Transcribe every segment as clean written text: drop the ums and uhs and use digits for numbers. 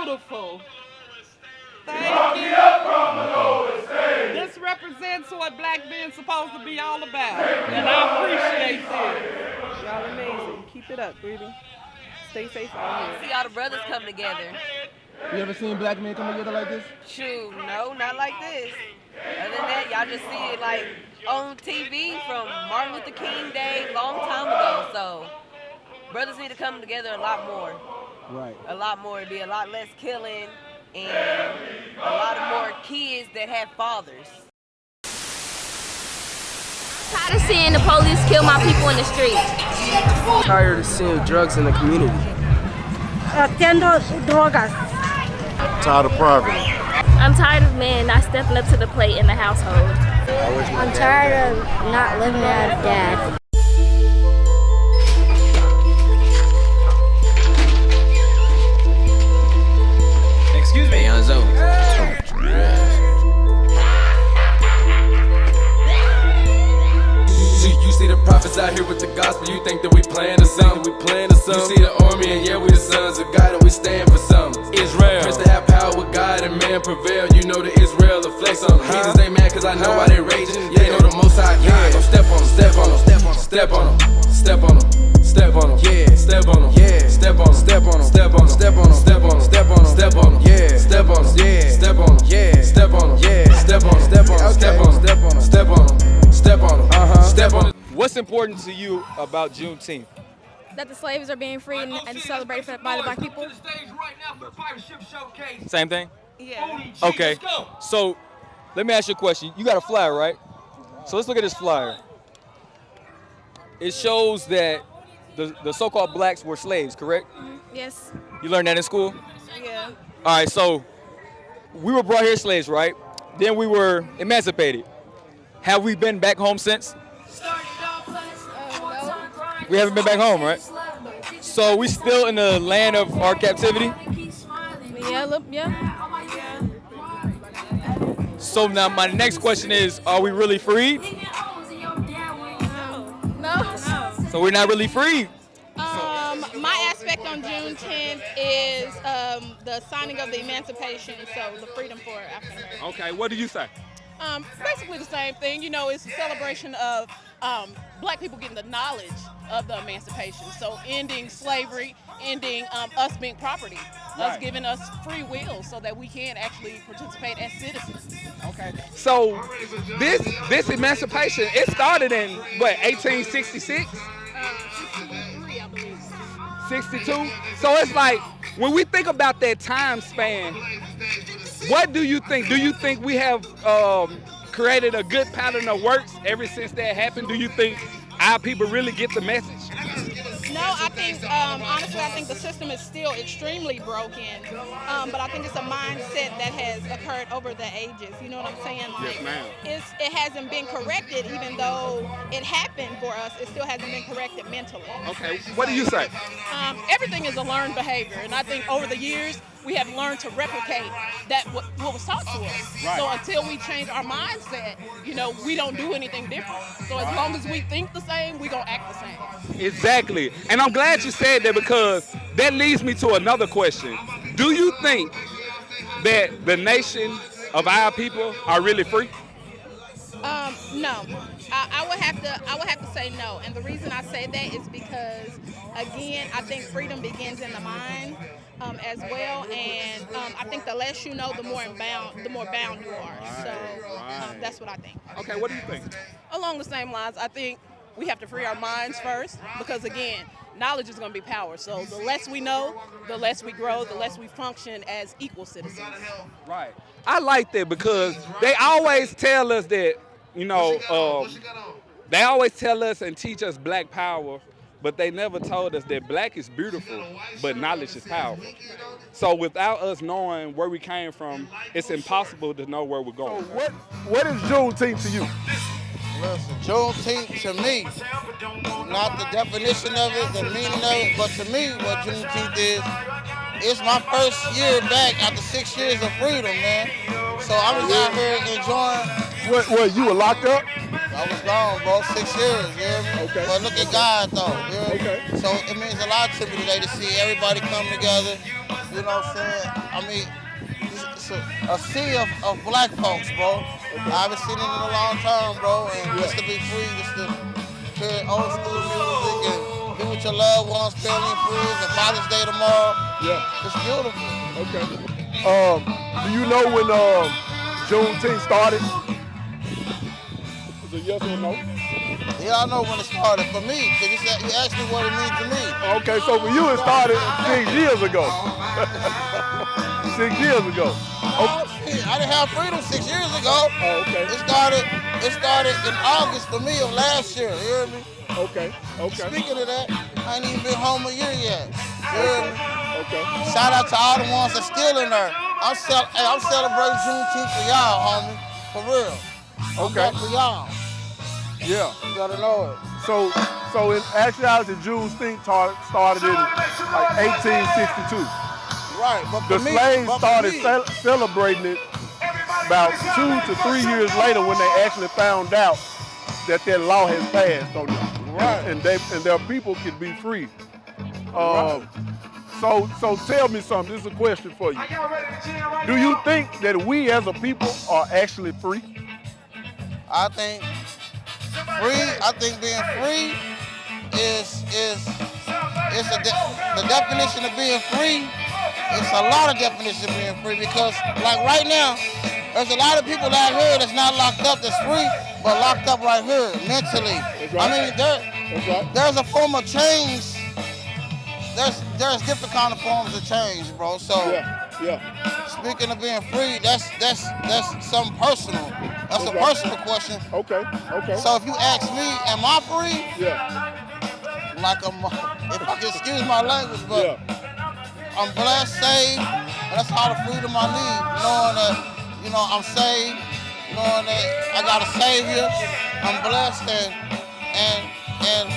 beautiful. Thank you. This represents what black men's supposed to be all about. And I appreciate this. Y'all amazing. Keep it up, baby. Stay safe out here. See all the brothers come together. You ever seen black men come together like this? Shoot, no, not like this. Other than that, y'all just see it like on TV from Martin Luther King Day, long time ago. So brothers need to come together a lot more. Right. A lot more. It'd be a lot less killing and a lot of more kids that have fathers. Tired of seeing the police kill my people in the street. Tired of seeing drugs in the community. Tendo drogas. Tired of poverty. I'm tired of men not stepping up to the plate in the household. I'm tired of not living without a dad. Excuse me, on zone. You see the prophets out here with the gospel, you think that we playing or something, You see the army and yeah, we the sons of God and we stand for something. Israel, prince to have power with God and man prevail, you know the Israel will flex on them. Jesus ain't mad cause I know why they raging, they know the most high God. So step on them, step on them, step on them, step on them, step on them, yeah, step on them, yeah, step on them, step on them, step on them, step on them, step on them, step on them, step on them, yeah, step on them, yeah, step on them, yeah, step on them, yeah, step on them, step on them, step on them, step on them, step on them, step on them, step on them. What's important to you about Juneteenth? That the slaves are being freed and celebrated by the black people. Same thing? Yeah. Okay. So let me ask you a question. You got a flyer, right? So let's look at this flyer. It shows that the so-called blacks were slaves, correct? Yes. You learned that in school? Yeah. All right, so we were brought here slaves, right? Then we were emancipated. Have we been back home since? We haven't been back home, right? So we still in the land of our captivity? Yeah. So now my next question is, are we really freed? No. So we're not really freed. My aspect on Juneteenth is the signing of the emancipation, so the freedom for African Americans. Okay, what do you say? Basically the same thing. You know, it's a celebration of black people getting the knowledge of the emancipation. So ending slavery, ending us being property, us giving us free will so that we can actually participate as citizens. Okay. So this emancipation, it started in what, 1866? 63, I believe. 62? So it's like, when we think about that time span, what do you think? Do you think we have created a good pattern of works ever since that happened? Do you think our people really get the message? No, I think, honestly, I think the system is still extremely broken, but I think it's a mindset that has occurred over the ages. You know what I'm saying? Like, yes, ma'am. It hasn't been corrected, even though it happened for us. It still hasn't been corrected mentally. Okay, what do you say? Everything is a learned behavior, and I think over the years, we have learned to replicate that what was taught to us. Right. So until we change our mindset, you know, we don't do anything different. So as long as we think the same, we gonna act the same. Exactly. And I'm glad you said that, because that leads me to another question. Do you think that the nation of our people are really free? No. I would have to say no. And the reason I say that is because, again, I think freedom begins in the mind. As well, and I think the less you know, the more bound you are. So that's what I think. Okay, what do you think? Along the same lines, I think we have to free our minds first, because again, knowledge is going to be power. So the less we know, the less we grow, the less we function as equal citizens. Right. I like that, because they always tell us that, you know, they always tell us and teach us black power, but they never told us that black is beautiful, but knowledge is powerful. So without us knowing where we came from, it's impossible to know where we're going. So what is Juneteenth to you? Listen, Juneteenth to me, not the definition of it, the meaning of it, but to me, what Juneteenth is, it's my first year back after 6 years of freedom, man. So I'm just out here enjoying. What, you were locked up? I was gone, bro, 6 years, you hear me? Okay. But look at God, though, you hear me? Okay. So it means a lot to me today to see everybody come together, You know what I'm saying? I mean, it's a sea of black folks, bro. I haven't seen it in a long time, bro. And just to be free, just to hear old school music and be with your loved ones, family and friends, and Father's Day tomorrow. Yeah. It's beautiful. Okay. Do you know when Juneteenth started? Is it yes or no? Yeah, I know when it started. For me, because you asked me what it means to me. Okay, so for you it started 6 years ago. 6 years ago. Oh, shit. I didn't have freedom 6 years ago. Oh, okay. It started in August for me of last year. You hear me? Okay. Speaking of that, I ain't even been home a year yet. You hear me? Okay. Shout out to all the ones that's still in there. I'm celebrating Juneteenth for y'all, homie. For real. Okay. For y'all. Yeah. You gotta know it. So in actuality, Juneteenth started in like 1862. Right, but The for me, slaves but for started me, celebrating it about 2 to 3 years later when they actually found out that that law has passed on them. Right. And their people could be free. So tell me something. This is a question for you. Do you think that we as a people are actually free? I think being free is the definition of being free. It's a lot of definitions of being free because, like right now, there's a lot of people out here that's not locked up that's free, but locked up right here mentally. Right. I mean, there's a form of change. There's different kind of forms of change, bro. So, speaking of being free, that's something personal. That's a personal question. Okay. So if you ask me, am I free? Yeah. Like if I can excuse my language, but I'm blessed, saved, and that's all the freedom I need. Knowing that, I'm saved, knowing that I got a Savior, I'm blessed, and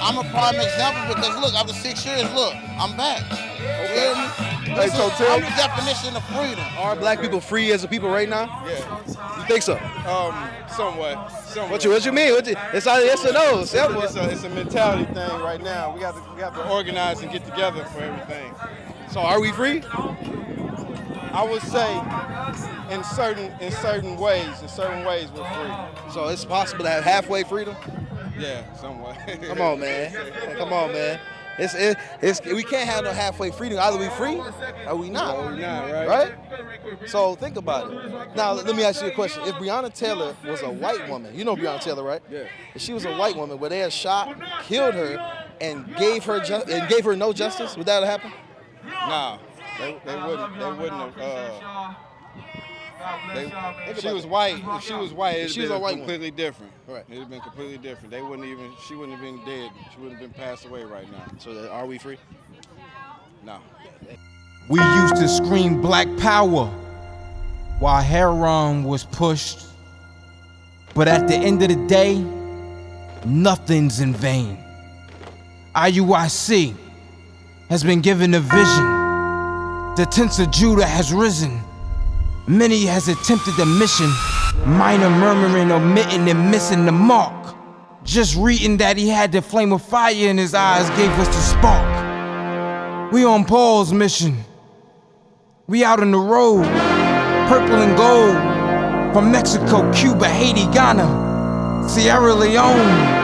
I'm a prime example because look, after 6 years, look, I'm back. You hear me? Hey, so tell I'm me, the definition of freedom. Are black people free as a people right now? Yeah. You think so? Somewhat. What you mean? It's either yes or no. It's a mentality thing right now. We got to organize and get together for everything. So are we free? I would say in certain ways we're free. So it's possible to have halfway freedom? Yeah, somewhat. Come on, man. We can't have no halfway freedom. Either we free or we not. Or we not, right? Right? So think about it. Now let me ask you a question. If Breonna Taylor was a white woman, you know Breonna Taylor, right? Yeah. If she was a white woman, would they have shot, killed her, and gave her no justice? Would that have happened? Nah, they wouldn't have. If she was white, it'd have been completely different. Right. It'd have been completely different. She wouldn't have been dead. She wouldn't have been passed away right now. So are we free? No. We used to scream Black Power while heroin was pushed. But at the end of the day, nothing's in vain. IUIC has been given a vision. The tents of Judah has risen. Many has attempted the mission. Minor murmuring, omitting, and missing the mark. Just reading that he had the flame of fire in his eyes gave us the spark. We on Paul's mission. We out on the road, purple and gold. From Mexico, Cuba, Haiti, Ghana, Sierra Leone.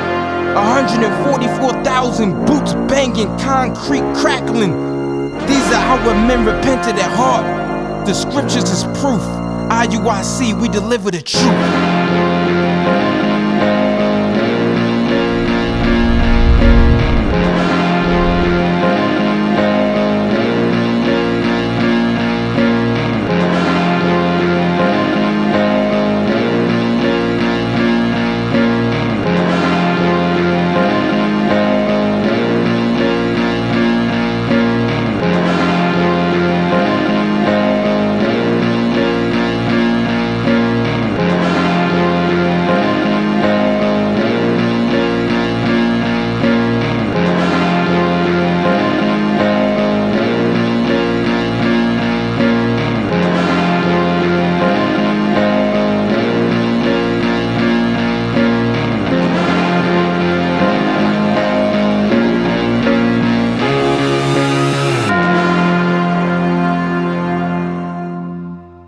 144,000 boots banging, concrete crackling. These are our men repented at heart. The scriptures is proof. IUIC, we deliver the truth.